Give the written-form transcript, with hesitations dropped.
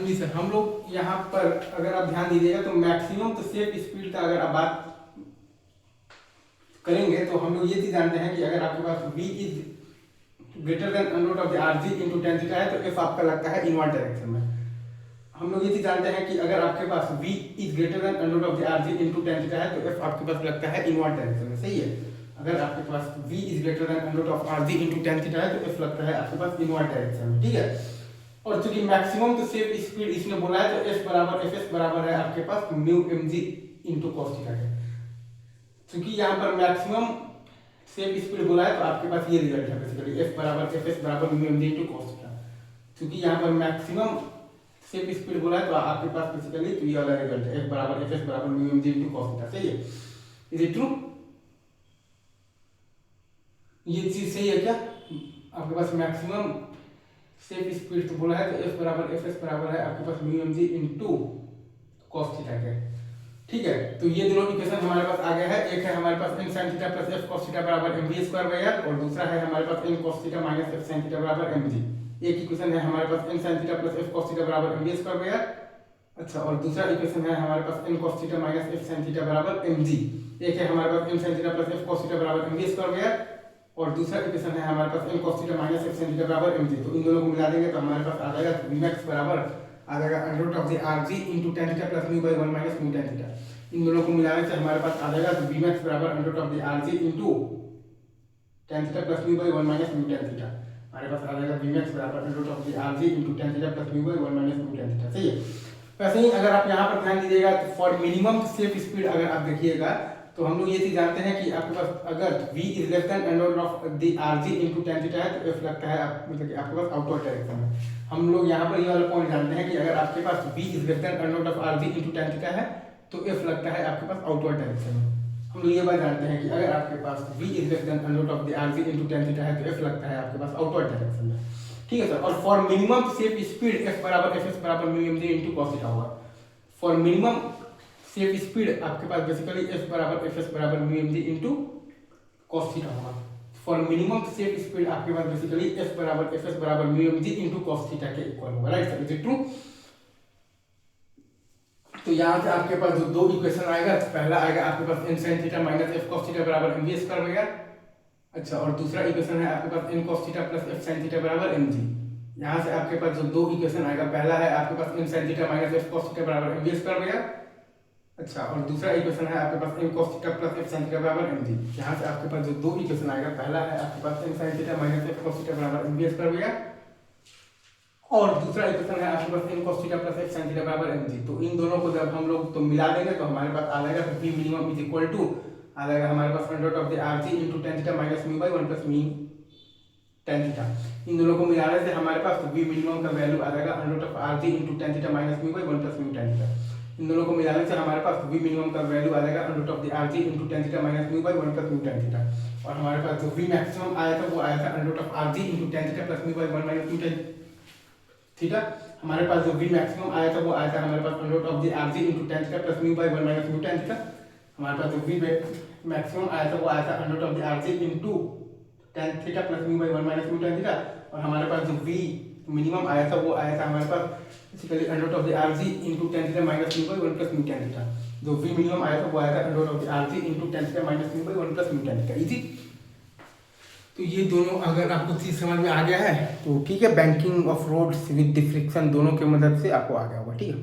हाँ जी सर, हम लोग यहाँ पर अगर आप ध्यान दीजिएगा तो मैक्सिमम तो सेफ स्पीड का अगर आप बात करेंगे तो हम लोग ये चीज जानते हैं कि अगर आपके पास v is greater than under root of the R G into tan theta है तो एफ आपका लगता है इनवर्ट डायरेक्शन में। हम लोग ये चीज जानते हैं कि अगर आपके पास v is greater than under root of the R G into tan theta है तो एफ आपके पास लगता है इनवर्ट डायरेक्शन में। सही है, अगर आपके पास v is greater than under root of R G into tan theta है तो एफ लगता है आपके पास इनवर्ट डायरेक्शन में। ठीक है, और चूंकि मैक्सिमम तो सेफ स्पीड इसने बोला है तो एफ बराबर एफ एस बराबर है आपके पास mu M G into cos theta के। क्योंकि यहाँ पर मैक्सिमम सेफ स्पीड बोला है तो आपके पास ये रिजल्ट है बेसिकली एफ बराबर एफ एस बराबर mu M G into cos theta. क्योंकि यहाँ पर मैक्सिमम सेफ स्पीड बोला है तो आपके पास बेसिकली तो ये वाला रिजल्ट है एफ बराबर एफ एस बराबर mu M G into cos theta. सही है, इज इट ट्रू? ये चीज सही है क्या? आपके पास मैक्सिमम सेफ स्पीड तो बोला है तो एफ बराबर एफ एस बराबर है आपके पास mu M G into cos theta के। ठीक है, तो ये दोनों इक्वेशन हमारे पास आ गया है। एक है हमारे पास n sin theta plus f cos theta बराबर mv स्क्वायर बाय r और दूसरा है हमारे पास n cos theta minus f sin theta बराबर mg। एक इक्वेशन है हमारे पास n sin theta plus f cos theta बराबर mv स्क्वायर बाय r। अच्छा, और दूसरा इक्वेशन है हमारे पास n cos theta minus f sin theta बराबर mg। एक है हमारे पास n sin theta plus f cos theta बराबर mv स्क्वायर बाय r और दूसरा इक्वेशन है हमारे पास n cos theta minus f sin theta बराबर mg। तो इन दोनों को मिला देंगे तो हमारे पास आ जाएगा vmax बराबर आ जाएगा under root of the rg into tan theta plus mu by 1 minus mu tan theta. इन दोनों को मिलाने से हमारे पास आ जाएगा तो vmax बराबर under root of the rg into tan theta plus mu by 1 minus mu tan theta. हमारे पास आ जाएगा vmax बराबर under root of the rg into tan theta plus mu by 1 minus mu tan theta. सही है, वैसे ही अगर आप यहाँ पर ध्यान दीजिएगा तो फॉर मिनिमम सेफ स्पीड अगर आप देखिएगा तो हम लोग ये चीज जानते हैं कि आपके पास अगर v is less than under root of the rg into tan theta है तो f लगता है मतलब कि आपके पास आउटवर्ड डायरेक्शन में। हम लोग यहाँ पर ये वाला पॉइंट जानते हैं कि अगर आपके पास v is less than under root of rg into tan theta है तो f लगता है आपके पास आउटवर्ड डायरेक्शन में। हम लोग ये बात जानते हैं कि अगर आपके पास v is less than under root of the rg into tan theta है तो f लगता है आपके पास आउटवर्ड डायरेक्शन में। ठीक है सर, और for minimum safe speed f बराबर एफ एस बराबर mu M G into cos theta होगा। फॉर मिनिमम सेफ स्पीड आपके पास बेसिकली f बराबर एफ एस बराबर mu M G into cos theta होगा। फॉर मिनिमम सेफ स्पीड आपके पास बेसिकली f बराबर एफ एस बराबर mu M G into cos theta के इक्वल होगा। Right sir, is it true? तो यहाँ से आपके पास जो दो इक्वेशन आएगा, पहला आएगा आपके पास n sin theta minus f cos theta बराबर mv स्क्वायर बन गया। अच्छा, और दूसरा इक्वेशन है आपके पास n cos theta plus f sin theta बराबर mg। यहाँ से आपके पास जो दो इक्वेशन आएगा, पहला है आपके पास n sin theta minus f cos theta बराबर mv स्क्वायर बन गया। अच्छा, और दूसरा इक्वेशन है आपके पास n cos theta plus f sin theta बराबर mg। यहाँ से आपके पास जो दो इक्वेशन आएगा, पहला है आपके पास n sin theta minus f cos theta बराबर mv स्क्वायर बन गया और दूसरा इक्वेशन है आपके पास n cos theta plus f sin theta बराबर mg। तो इन दोनों को जब हम लोग तो मिला देंगे तो हमारे पास आ जाएगा v minimum is equal to आ जाएगा हमारे पास under root of the rg into tan theta minus mu by 1 plus mu tan theta. इन दोनों को मिलाने से हमारे पास v मिनिमम का वैल्यू आ जाएगा under root of rg into tan theta minus mu by 1 plus mu tan theta. इन दोनों को मिलाने से हमारे पास v मिनिमम का वैल्यू आ जाएगा under root of the rg into tan theta minus mu by 1 plus mu tan theta. और हमारे पास जो v मैक्सिमम आया था वो आया था under root of rg into tan theta plus mu by 1 minus mu tan theta. हमारे पास जो v मैक्सिमम आया था वो आया था हमारे पास under root of the rg into tan theta plus mu by 1 minus mu tan theta. हमारे पास जो v मैक्सिमम आया था वो आया था under root of the rg into tan theta plus mu by 1 minus mu tan theta. और हमारे पास जो v मिनिमम आया था वो आया था हमारे पास basically under root of the rg into tan theta minus mu by 1 plus mu tan theta. जो v मिनिमम आया था वो आया था under root of the rg into tan theta minus mu by 1 plus mu tan theta. Easy. तो ये दोनों अगर आपको चीज समझ में आ गया है तो ठीक है, बैंकिंग ऑफ रोड्स विद डिफ्रिक्शन दोनों के मदद से आपको आ गया होगा। ठीक है।